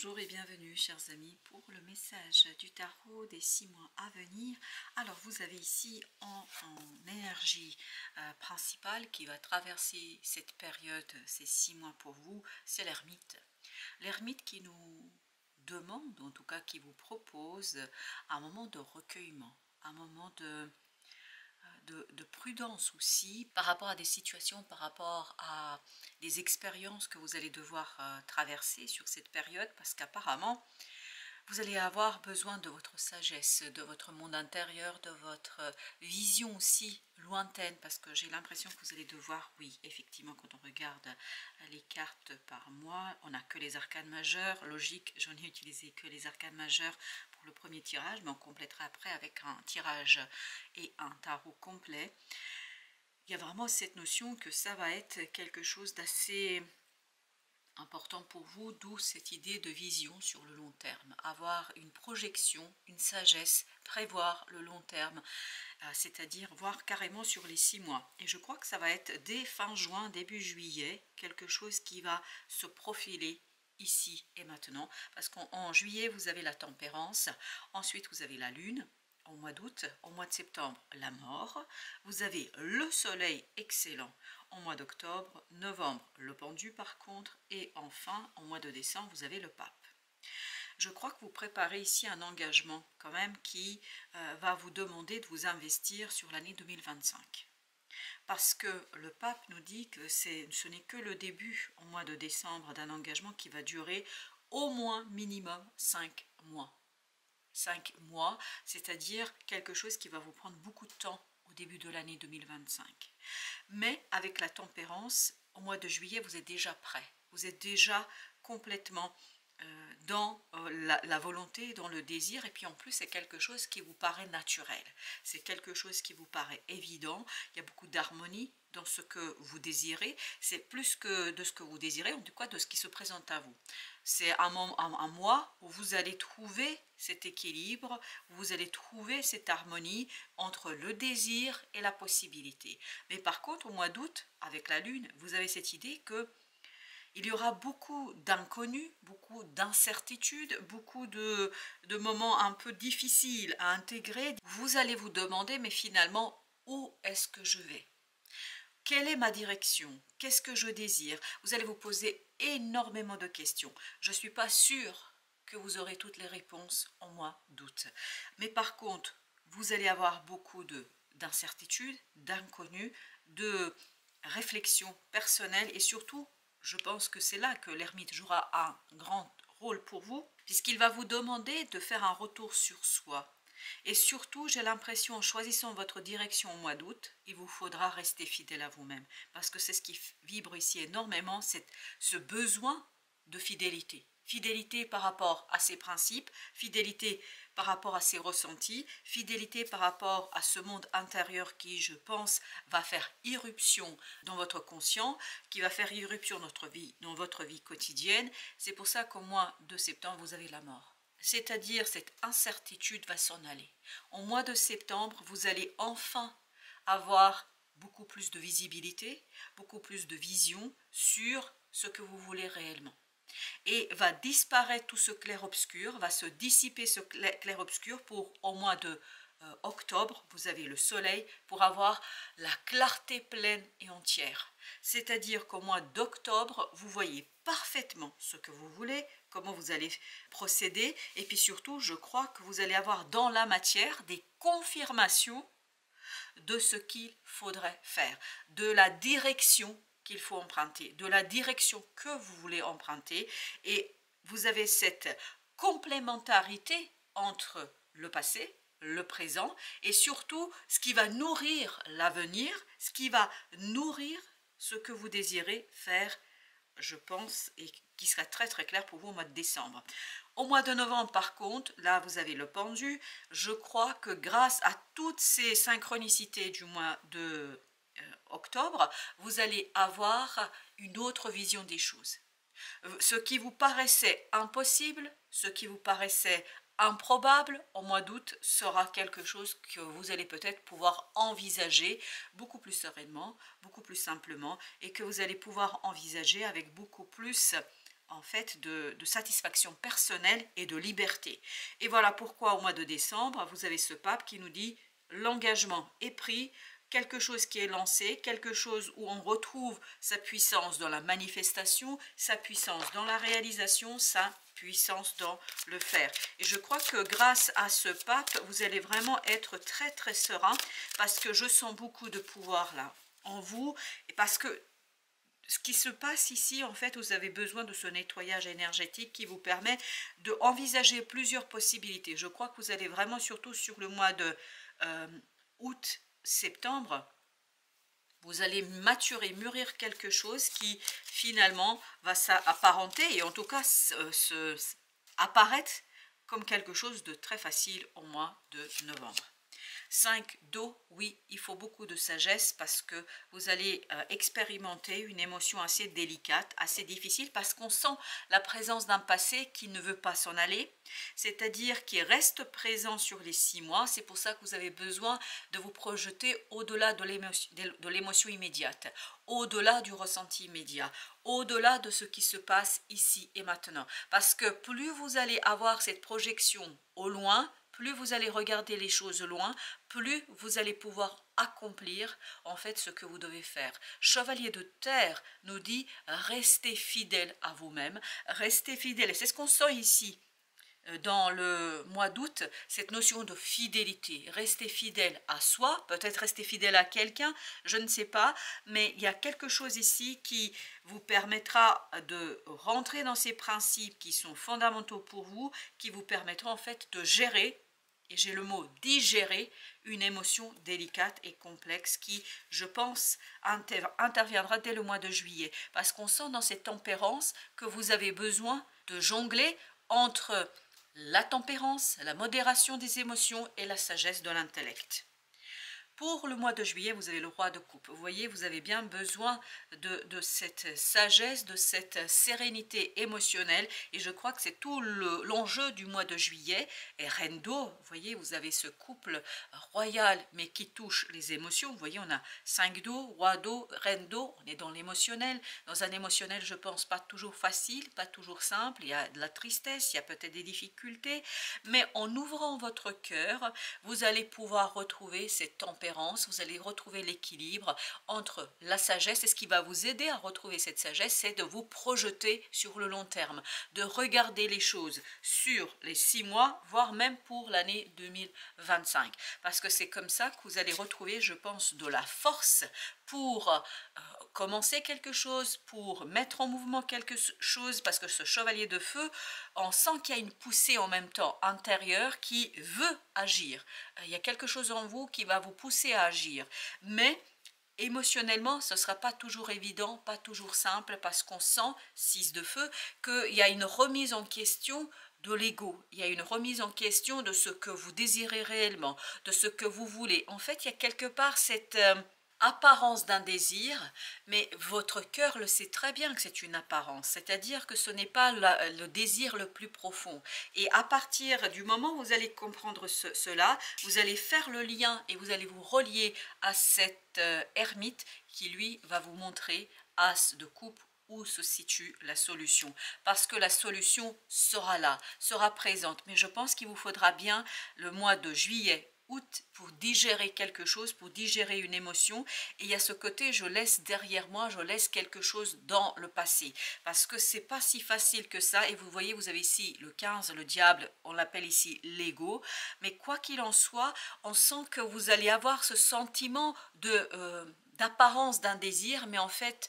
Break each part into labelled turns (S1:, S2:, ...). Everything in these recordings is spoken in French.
S1: Bonjour et bienvenue chers amis pour le message du tarot des 6 mois à venir. Alors vous avez ici en énergie principale qui va traverser cette période, ces 6 mois pour vous, c'est l'ermite. L'ermite qui nous demande, en tout cas qui vous propose un moment de recueillement, un moment de prudence aussi par rapport à des situations, par rapport à des expériences que vous allez devoir traverser sur cette période, parce qu'apparemment vous allez avoir besoin de votre sagesse, de votre monde intérieur, de votre vision aussi lointaine, parce que j'ai l'impression que vous allez devoir, oui, effectivement, quand on regarde les cartes par mois, on n'a que les arcanes majeurs, logique, j'en ai utilisé que les arcanes majeurs pour le premier tirage, mais on complétera après avec un tirage et un tarot complet. Il y a vraiment cette notion que ça va être quelque chose d'assez important pour vous, d'où cette idée de vision sur le long terme, avoir une projection, une sagesse, prévoir le long terme, c'est-à-dire voir carrément sur les 6 mois. Et je crois que ça va être dès fin juin, début juillet, quelque chose qui va se profiler ici et maintenant, parce qu'en juillet vous avez la tempérance, ensuite vous avez la lune, au mois d'août, au mois de septembre, la mort, vous avez le soleil excellent au mois d'octobre, novembre, le pendu par contre, et enfin, au mois de décembre, vous avez le pape. Je crois que vous préparez ici un engagement quand même qui va vous demander de vous investir sur l'année 2025. Parce que le pape nous dit que ce n'est que le début au mois de décembre d'un engagement qui va durer au moins minimum 5 mois. 5 mois, c'est-à-dire quelque chose qui va vous prendre beaucoup de temps au début de l'année 2025. Mais avec la tempérance, au mois de juillet, vous êtes déjà prêt. Vous êtes déjà complètement dans la volonté, dans le désir, et puis en plus c'est quelque chose qui vous paraît naturel. C'est quelque chose qui vous paraît évident. Il y a beaucoup d'harmonie dans ce que vous désirez. C'est plus que de ce que vous désirez, en tout cas de ce qui se présente à vous. C'est un mois où vous allez trouver cet équilibre, où vous allez trouver cette harmonie entre le désir et la possibilité. Mais par contre, au mois d'août, avec la lune, vous avez cette idée que il y aura beaucoup d'inconnus, beaucoup d'incertitudes, beaucoup de moments un peu difficiles à intégrer. Vous allez vous demander, mais finalement, où est-ce que je vais? Quelle est ma direction? Qu'est-ce que je désire? Vous allez vous poser énormément de questions. Je ne suis pas sûre que vous aurez toutes les réponses au mois d'août. Mais par contre, vous allez avoir beaucoup d'incertitudes, d'inconnus, de réflexions personnelles et surtout, je pense que c'est là que l'ermite jouera un grand rôle pour vous, puisqu'il va vous demander de faire un retour sur soi. Et surtout, j'ai l'impression, en choisissant votre direction au mois d'août, il vous faudra rester fidèle à vous-même. Parce que c'est ce qui vibre ici énormément, c'est ce besoin de fidélité. Fidélité par rapport à ses principes, fidélité par rapport à ses ressentis, fidélité par rapport à ce monde intérieur qui, je pense, va faire irruption dans votre conscient, qui va faire irruption dans votre vie quotidienne. C'est pour ça qu'au mois de septembre, vous avez la mort. C'est-à-dire cette incertitude va s'en aller. Au mois de septembre, vous allez enfin avoir beaucoup plus de visibilité, beaucoup plus de vision sur ce que vous voulez réellement. Et va disparaître tout ce clair-obscur, va se dissiper ce clair-obscur pour au mois de octobre, vous avez le soleil pour avoir la clarté pleine et entière. C'est-à-dire qu'au mois d'octobre, vous voyez parfaitement ce que vous voulez, comment vous allez procéder, et puis surtout, je crois que vous allez avoir dans la matière des confirmations de ce qu'il faudrait faire, de la direction qu'il faut emprunter, de la direction que vous voulez emprunter, et vous avez cette complémentarité entre le passé, le présent, et surtout ce qui va nourrir l'avenir, ce qui va nourrir ce que vous désirez faire, je pense, et qui sera très très clair pour vous au mois de décembre. Au mois de novembre, par contre, là vous avez le pendu. Je crois que grâce à toutes ces synchronicités du mois de octobre, vous allez avoir une autre vision des choses. Ce qui vous paraissait impossible, ce qui vous paraissait improbable au mois d'août sera quelque chose que vous allez peut-être pouvoir envisager beaucoup plus sereinement, beaucoup plus simplement, et que vous allez pouvoir envisager avec beaucoup plus en fait de satisfaction personnelle et de liberté. Et voilà pourquoi au mois de décembre, vous avez ce pape qui nous dit l'engagement est pris, quelque chose qui est lancé, quelque chose où on retrouve sa puissance dans la manifestation, sa puissance dans la réalisation, sa puissance dans le faire. Et je crois que grâce à ce pape, vous allez vraiment être très très serein parce que je sens beaucoup de pouvoir là en vous et parce que ce qui se passe ici, en fait, vous avez besoin de ce nettoyage énergétique qui vous permet d'envisager plusieurs possibilités. Je crois que vous allez vraiment, surtout sur le mois de août, septembre, vous allez maturer, mûrir quelque chose qui finalement va s'apparenter et en tout cas apparaître comme quelque chose de très facile au mois de novembre. 5 d'eau, oui, il faut beaucoup de sagesse parce que vous allez expérimenter une émotion assez délicate, assez difficile parce qu'on sent la présence d'un passé qui ne veut pas s'en aller, c'est-à-dire qui reste présent sur les 6 mois. C'est pour ça que vous avez besoin de vous projeter au-delà de l'émotion immédiate, au-delà du ressenti immédiat, au-delà de ce qui se passe ici et maintenant. Parce que plus vous allez avoir cette projection au loin, plus vous allez regarder les choses loin, plus vous allez pouvoir accomplir en fait ce que vous devez faire. Chevalier de terre nous dit restez fidèle à vous-même, restez fidèle. Et c'est ce qu'on sent ici dans le mois d'août, cette notion de fidélité. Rester fidèle à soi, peut-être rester fidèle à quelqu'un, je ne sais pas, mais il y a quelque chose ici qui vous permettra de rentrer dans ces principes qui sont fondamentaux pour vous, qui vous permettront en fait de gérer, et j'ai le mot digérer, une émotion délicate et complexe qui, je pense, interviendra dès le mois de juillet. Parce qu'on sent dans cette tempérance que vous avez besoin de jongler entre la tempérance, la modération des émotions et la sagesse de l'intellect. Pour le mois de juillet, vous avez le roi de coupe. Vous voyez, vous avez bien besoin de cette sagesse, de cette sérénité émotionnelle. Et je crois que c'est tout l'enjeu du mois de juillet. Et reine d'eau, vous voyez, vous avez ce couple royal, mais qui touche les émotions. Vous voyez, on a 5 d'eau, roi d'eau, reine d'eau. On est dans l'émotionnel. Dans un émotionnel, je pense, pas toujours facile, pas toujours simple. Il y a de la tristesse, il y a peut-être des difficultés. Mais en ouvrant votre cœur, vous allez pouvoir retrouver cette tempérance. Vous allez retrouver l'équilibre entre la sagesse, et ce qui va vous aider à retrouver cette sagesse, c'est de vous projeter sur le long terme, de regarder les choses sur les 6 mois, voire même pour l'année 2025. Parce que c'est comme ça que vous allez retrouver, je pense, de la force pour commencer quelque chose, pour mettre en mouvement quelque chose, parce que ce chevalier de feu, on sent qu'il y a une poussée en même temps intérieure qui veut agir. Il y a quelque chose en vous qui va vous pousser à agir. Mais émotionnellement, ce ne sera pas toujours évident, pas toujours simple, parce qu'on sent, 6 de feu, qu'il y a une remise en question de l'ego. Il y a une remise en question de ce que vous désirez réellement, de ce que vous voulez. En fait, il y a quelque part cette apparence d'un désir, mais votre cœur le sait très bien que c'est une apparence, c'est-à-dire que ce n'est pas le désir le plus profond. Et à partir du moment où vous allez comprendre cela, vous allez faire le lien et vous allez vous relier à cet ermite qui lui va vous montrer as de coupe où se situe la solution, parce que la solution sera là, sera présente, mais je pense qu'il vous faudra bien le mois de juillet, août pour digérer quelque chose, pour digérer une émotion. Et il y a ce côté, je laisse derrière moi, je laisse quelque chose dans le passé, parce que c'est pas si facile que ça. Et vous voyez, vous avez ici le 15, le diable, on l'appelle ici l'ego, mais quoi qu'il en soit, on sent que vous allez avoir ce sentiment d'apparence d'un désir, mais en fait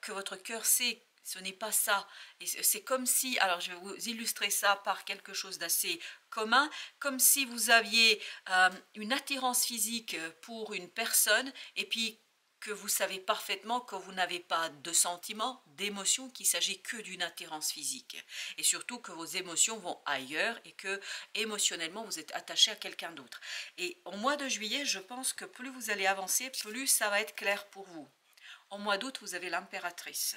S1: que votre cœur sait ce n'est pas ça. Et c'est comme si, alors je vais vous illustrer ça par quelque chose d'assez commun, comme si vous aviez une attirance physique pour une personne et puis que vous savez parfaitement que vous n'avez pas de sentiment, d'émotion, qu'il s'agit que d'une attirance physique. Et surtout que vos émotions vont ailleurs et que émotionnellement vous êtes attaché à quelqu'un d'autre. Et au mois de juillet, je pense que plus vous allez avancer, plus ça va être clair pour vous. Au mois d'août, vous avez l'impératrice.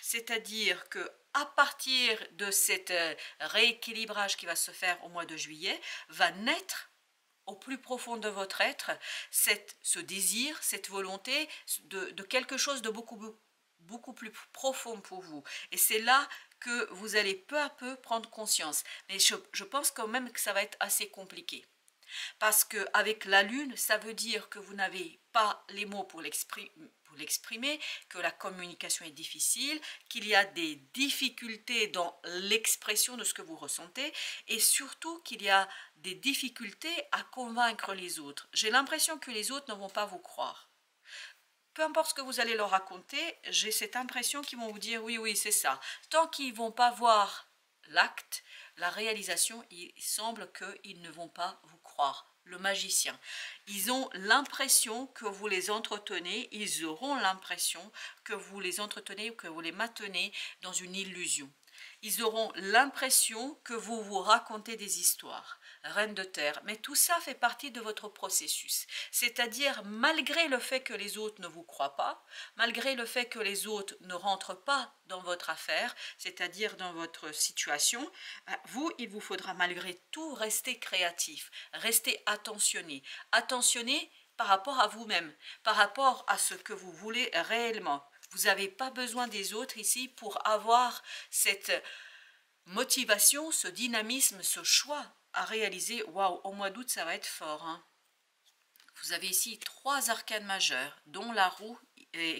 S1: C'est-à-dire que à partir de cet rééquilibrage qui va se faire au mois de juillet, va naître au plus profond de votre être ce désir, cette volonté de quelque chose de beaucoup plus profond pour vous. Et c'est là que vous allez peu à peu prendre conscience. Mais je pense quand même que ça va être assez compliqué. Parce qu'avec la lune, ça veut dire que vous n'avez pas les mots pour l'exprimer, que la communication est difficile, qu'il y a des difficultés dans l'expression de ce que vous ressentez et surtout qu'il y a des difficultés à convaincre les autres. J'ai l'impression que les autres ne vont pas vous croire. Peu importe ce que vous allez leur raconter, j'ai cette impression qu'ils vont vous dire oui, oui, c'est ça. Tant qu'ils ne vont pas voir l'acte, la réalisation, il semble qu'ils ne vont pas vous croire. Le magicien. Ils ont l'impression que vous les entretenez, ils auront l'impression que vous les entretenez ou que vous les maintenez dans une illusion. Ils auront l'impression que vous vous racontez des histoires. Reine de terre, mais tout ça fait partie de votre processus. C'est-à-dire, malgré le fait que les autres ne vous croient pas, malgré le fait que les autres ne rentrent pas dans votre affaire, c'est-à-dire dans votre situation, vous, il vous faudra malgré tout rester créatif, rester attentionné. Attentionné par rapport à vous-même, par rapport à ce que vous voulez réellement. Vous n'avez pas besoin des autres ici pour avoir cette motivation, ce dynamisme, ce choix à réaliser. Waouh, au mois d'août, ça va être fort. Hein. Vous avez ici 3 arcanes majeures, dont la roue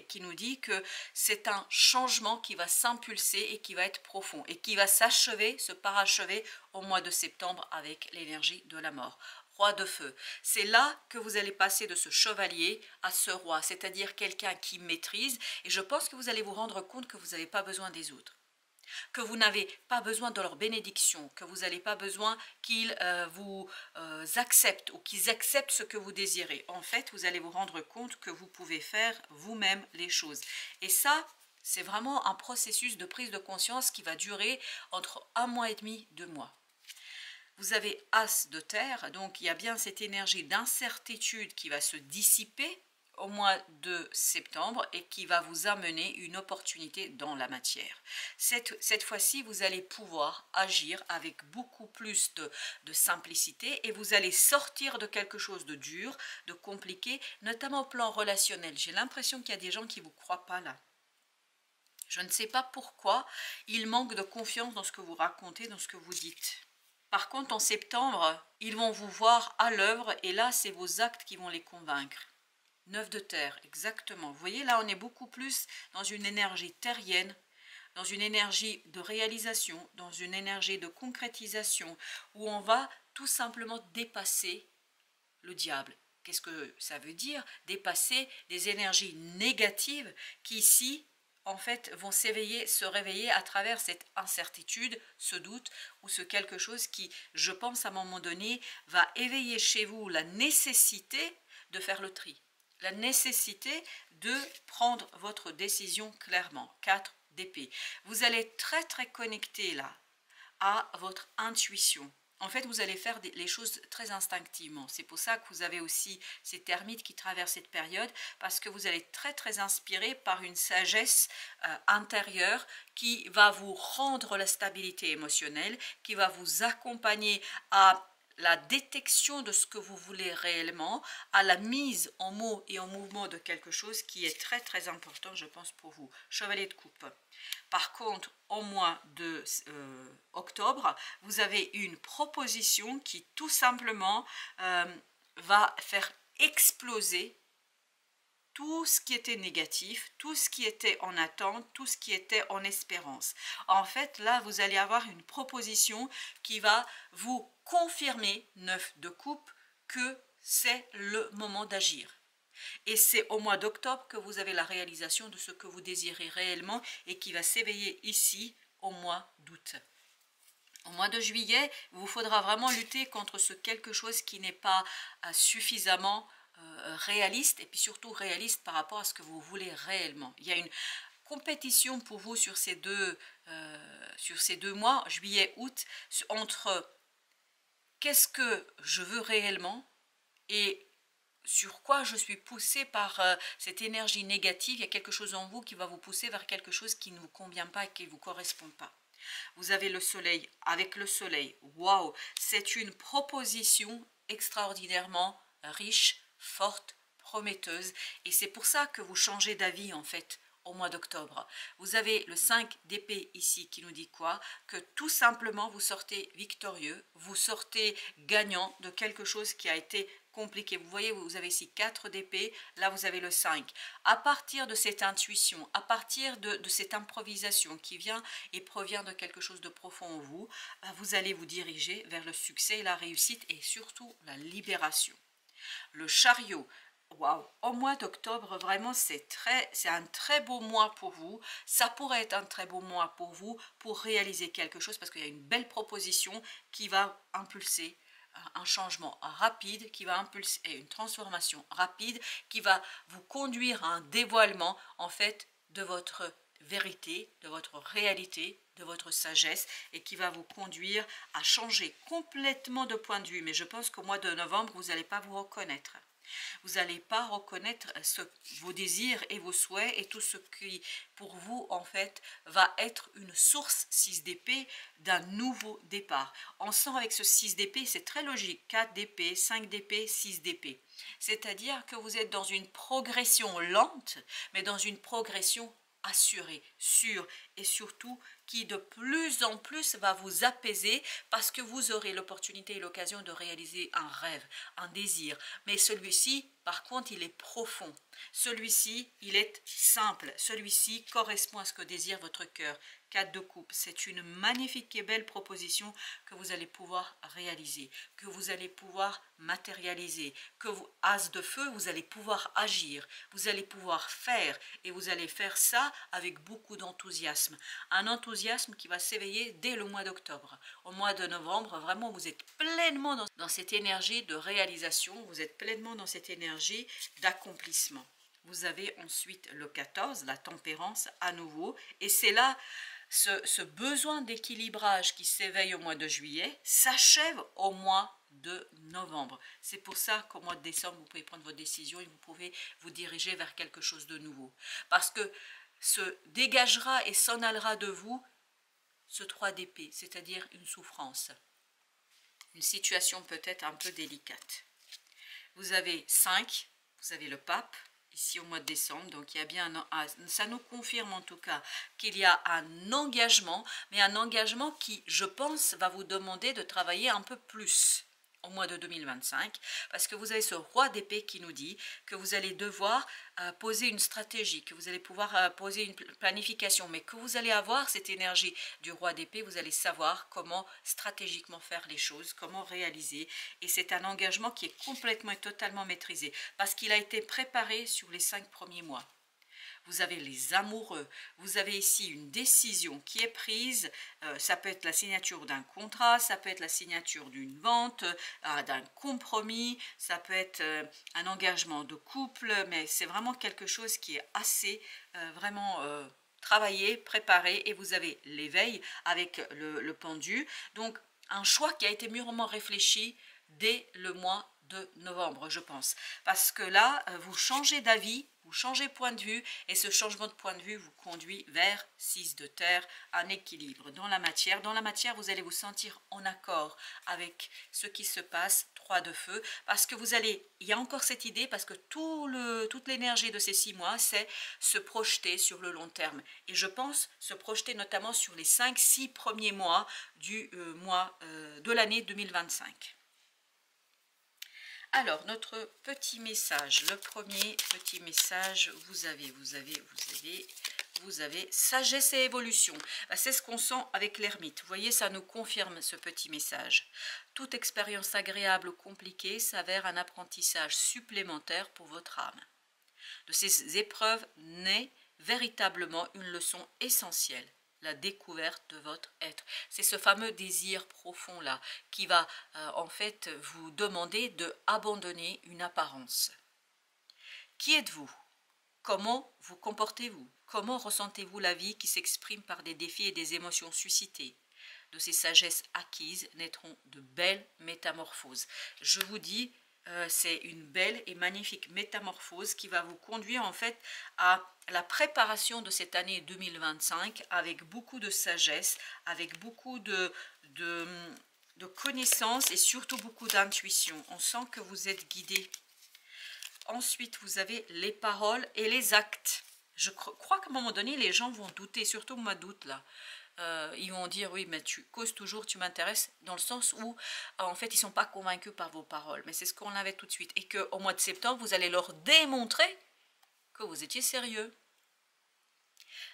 S1: qui nous dit que c'est un changement qui va s'impulser et qui va être profond et qui va s'achever, se parachever au mois de septembre avec l'énergie de la mort. Roi de feu. C'est là que vous allez passer de ce chevalier à ce roi, c'est-à-dire quelqu'un qui maîtrise, et je pense que vous allez vous rendre compte que vous n'avez pas besoin des autres, que vous n'avez pas besoin de leur bénédiction, que vous n'avez pas besoin qu'ils vous acceptent ou qu'ils acceptent ce que vous désirez. En fait, vous allez vous rendre compte que vous pouvez faire vous-même les choses. Et ça, c'est vraiment un processus de prise de conscience qui va durer entre 1 mois et demi, 2 mois. Vous avez As de terre, donc il y a bien cette énergie d'incertitude qui va se dissiper au mois de septembre et qui va vous amener une opportunité dans la matière. Cette fois-ci, vous allez pouvoir agir avec beaucoup plus de simplicité et vous allez sortir de quelque chose de dur, de compliqué, notamment au plan relationnel. J'ai l'impression qu'il y a des gens qui ne vous croient pas là. Je ne sais pas pourquoi, ils manquent de confiance dans ce que vous racontez, dans ce que vous dites. Par contre, en septembre, ils vont vous voir à l'œuvre et là, c'est vos actes qui vont les convaincre. 9 de terre, exactement. Vous voyez, là, on est beaucoup plus dans une énergie terrienne, dans une énergie de réalisation, dans une énergie de concrétisation, où on va tout simplement dépasser le diable. Qu'est-ce que ça veut dire? Dépasser des énergies négatives qui, ici, en fait, vont se réveiller à travers cette incertitude, ce doute ou ce quelque chose qui, je pense, à un moment donné, va éveiller chez vous la nécessité de faire le tri. La nécessité de prendre votre décision clairement. 4 d'épée. Vous allez être très très connecté là à votre intuition. En fait, vous allez faire les choses très instinctivement. C'est pour ça que vous avez aussi ces termites qui traversent cette période, parce que vous allez être très très inspiré par une sagesse intérieure qui va vous rendre la stabilité émotionnelle, qui va vous accompagner à la détection de ce que vous voulez réellement, à la mise en mots et en mouvement de quelque chose qui est très très important, je pense, pour vous. Chevalier de coupe. Par contre, au mois de octobre, vous avez une proposition qui tout simplement va faire exploser tout ce qui était négatif, tout ce qui était en attente, tout ce qui était en espérance. En fait, là, vous allez avoir une proposition qui va vous confirmer, 9 de coupe, que c'est le moment d'agir. Et c'est au mois d'octobre que vous avez la réalisation de ce que vous désirez réellement et qui va s'éveiller ici au mois d'août. Au mois de juillet, il vous faudra vraiment lutter contre ce quelque chose qui n'est pas suffisamment réaliste et puis surtout réaliste par rapport à ce que vous voulez réellement. Il y a une compétition pour vous sur ces deux mois, juillet, août, entre qu'est-ce que je veux réellement et sur quoi je suis poussée par cette énergie négative. Il y a quelque chose en vous qui va vous pousser vers quelque chose qui ne vous convient pas et qui ne vous correspond pas. Vous avez le soleil. Avec le soleil, waouh, c'est une proposition extraordinairement riche, forte, prometteuse. Et c'est pour ça que vous changez d'avis en fait au mois d'octobre. Vous avez le 5 d'épée ici qui nous dit quoi? Que tout simplement vous sortez victorieux, vous sortez gagnant de quelque chose qui a été compliqué. Vous voyez, vous avez ici 4 d'épée, là vous avez le 5. À partir de cette intuition, à partir de cette improvisation qui vient et provient de quelque chose de profond en vous, vous allez vous diriger vers le succès, la réussite et surtout la libération. Le chariot, waouh, au mois d'octobre, vraiment c'est un très beau mois pour vous. Ça pourrait être un très beau mois pour vous pour réaliser quelque chose parce qu'il y a une belle proposition qui va impulser un changement rapide, qui va impulser une transformation rapide, qui va vous conduire à un dévoilement en fait de votre vérité, de votre réalité, de votre sagesse et qui va vous conduire à changer complètement de point de vue. Mais je pense qu'au mois de novembre, vous n'allez pas vous reconnaître. Vous n'allez pas reconnaître vos désirs et vos souhaits et tout ce qui pour vous en fait va être une source 6 d'épée d'un nouveau départ. On sent avec ce 6 d'épée, c'est très logique, 4 d'épée, 5 d'épée, 6 d'épée. C'est-à-dire que vous êtes dans une progression lente, mais dans une progression assurée, sûre et surtout qui de plus en plus va vous apaiser parce que vous aurez l'opportunité et l'occasion de réaliser un rêve, un désir. Mais celui-ci, par contre, il est profond. Celui-ci, il est simple. Celui-ci correspond à ce que désire votre cœur. 4 de coupe, c'est une magnifique et belle proposition que vous allez pouvoir réaliser, que vous allez pouvoir matérialiser, que vous, as de feu, vous allez pouvoir agir, vous allez pouvoir faire et vous allez faire ça avec beaucoup d'enthousiasme. Un enthousiasme qui va s'éveiller dès le mois d'octobre. Au mois de novembre, vraiment, vous êtes pleinement dans cette énergie de réalisation, vous êtes pleinement dans cette énergie d'accomplissement. Vous avez ensuite le 14, la tempérance à nouveau, et c'est là ce besoin d'équilibrage qui s'éveille au mois de juillet s'achève au mois de novembre. C'est pour ça qu'au mois de décembre, vous pouvez prendre vos décisions et vous pouvez vous diriger vers quelque chose de nouveau. Parce que se dégagera et s'en allera de vous ce 3 d'épée, c'est-à-dire une souffrance, une situation peut-être un peu délicate. Vous avez 5, vous avez le pape, ici au mois de décembre, donc il y a bien ça nous confirme en tout cas qu'il y a un engagement, mais un engagement qui, je pense, va vous demander de travailler un peu plus au mois de 2025, parce que vous avez ce roi d'épée qui nous dit que vous allez devoir poser une stratégie, que vous allez pouvoir poser une planification, mais que vous allez avoir cette énergie du roi d'épée, vous allez savoir comment stratégiquement faire les choses, comment réaliser, et c'est un engagement qui est complètement et totalement maîtrisé, parce qu'il a été préparé sur les 5 premiers mois. Vous avez les amoureux, vous avez ici une décision qui est prise, ça peut être la signature d'un contrat, ça peut être la signature d'une vente, d'un compromis, ça peut être un engagement de couple, mais c'est vraiment quelque chose qui est assez vraiment travaillé, préparé, et vous avez l'éveil avec le pendu, donc un choix qui a été mûrement réfléchi dès le mois de novembre, je pense, parce que là, vous changez d'avis, vous changez de point de vue, et ce changement de point de vue vous conduit vers 6 de terre, un équilibre dans la matière. Dans la matière, vous allez vous sentir en accord avec ce qui se passe, 3 de feu, parce que il y a encore cette idée, parce que toute l'énergie de ces 6 mois, c'est se projeter sur le long terme, et je pense se projeter notamment sur les 5-6 premiers mois de l'année 2025. Alors, notre petit message, le premier petit message, vous avez sagesse et évolution. C'est ce qu'on sent avec l'ermite. Vous voyez, ça nous confirme ce petit message. Toute expérience agréable ou compliquée s'avère un apprentissage supplémentaire pour votre âme. De ces épreuves naît véritablement une leçon essentielle. La découverte de votre être. C'est ce fameux désir profond-là qui va en fait vous demander de abandonner une apparence. Qui êtes-vous? Comment vous comportez-vous? Comment ressentez-vous la vie qui s'exprime par des défis et des émotions suscitées? De ces sagesses acquises naîtront de belles métamorphoses. Je vous dis, c'est une belle et magnifique métamorphose qui va vous conduire en fait à la préparation de cette année 2025 avec beaucoup de sagesse, avec beaucoup de connaissances et surtout beaucoup d'intuition. On sent que vous êtes guidé. Ensuite, vous avez les paroles et les actes. Je crois qu'à un moment donné, les gens vont douter, surtout au mois d'août là. Ils vont dire oui, mais tu causes toujours, tu m'intéresses, dans le sens où en fait ils ne sont pas convaincus par vos paroles. Mais c'est ce qu'on avait tout de suite. Et qu'au mois de septembre, vous allez leur démontrer que vous étiez sérieux.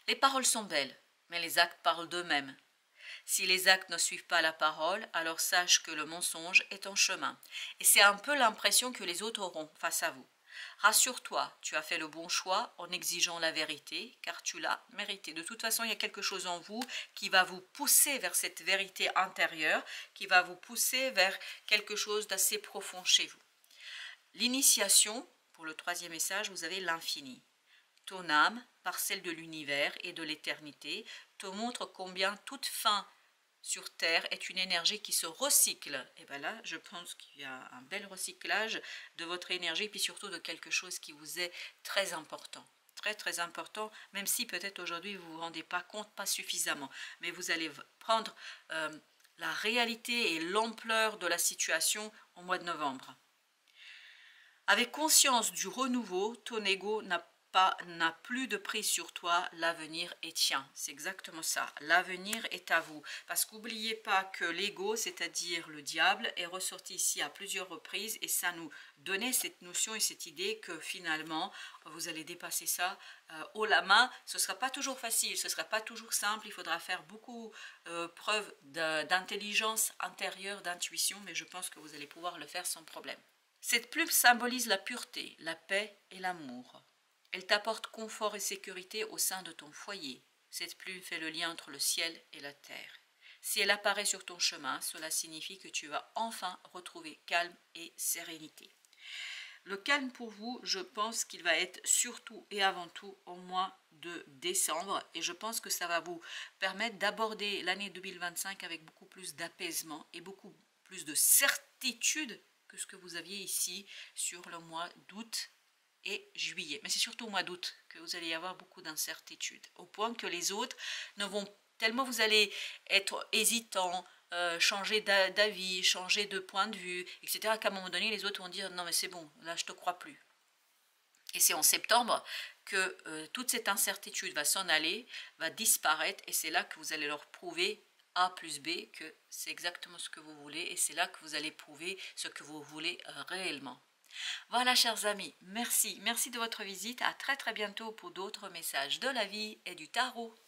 S1: Les paroles sont belles, mais les actes parlent d'eux-mêmes. Si les actes ne suivent pas la parole, alors sache que le mensonge est en chemin. Et c'est un peu l'impression que les autres auront face à vous. Rassure-toi, tu as fait le bon choix en exigeant la vérité, car tu l'as mérité. De toute façon, il y a quelque chose en vous qui va vous pousser vers cette vérité intérieure, qui va vous pousser vers quelque chose d'assez profond chez vous. L'initiation, pour le troisième message, vous avez l'infini. Ton âme, parcelle de l'univers et de l'éternité, te montre combien toute fin sur Terre est une énergie qui se recycle. Et bien là, je pense qu'il y a un bel recyclage de votre énergie, puis surtout de quelque chose qui vous est très important. Très très important, même si peut-être aujourd'hui vous ne vous rendez pas compte, pas suffisamment. Mais vous allez prendre la réalité et l'ampleur de la situation au mois de novembre. Avec conscience du renouveau, ton ego n'a plus de prise sur toi, l'avenir est tien. C'est exactement ça, l'avenir est à vous. Parce qu'oubliez pas que l'ego, c'est-à-dire le diable, est ressorti ici à plusieurs reprises et ça nous donnait cette notion et cette idée que finalement, vous allez dépasser ça haut la main. Ce ne sera pas toujours facile, ce ne sera pas toujours simple, il faudra faire beaucoup preuve d'intelligence intérieure, d'intuition, mais je pense que vous allez pouvoir le faire sans problème. Cette plume symbolise la pureté, la paix et l'amour. Elle t'apporte confort et sécurité au sein de ton foyer. Cette plume fait le lien entre le ciel et la terre. Si elle apparaît sur ton chemin, cela signifie que tu vas enfin retrouver calme et sérénité. Le calme pour vous, je pense qu'il va être surtout et avant tout au mois de décembre. Et je pense que ça va vous permettre d'aborder l'année 2025 avec beaucoup plus d'apaisement et beaucoup plus de certitude que ce que vous aviez ici sur le mois d'août et juillet. Mais c'est surtout au mois d'août que vous allez y avoir beaucoup d'incertitudes, au point que les autres ne vont, tellement vous allez être hésitant, changer d'avis, changer de point de vue, etc., qu'à un moment donné, les autres vont dire « Non, mais c'est bon, là, je te crois plus ». Et c'est en septembre que toute cette incertitude va s'en aller, va disparaître, et c'est là que vous allez leur prouver A plus B que c'est exactement ce que vous voulez, et c'est là que vous allez prouver ce que vous voulez réellement. Voilà, chers amis, merci de votre visite. À très très bientôt pour d'autres messages de la vie et du tarot.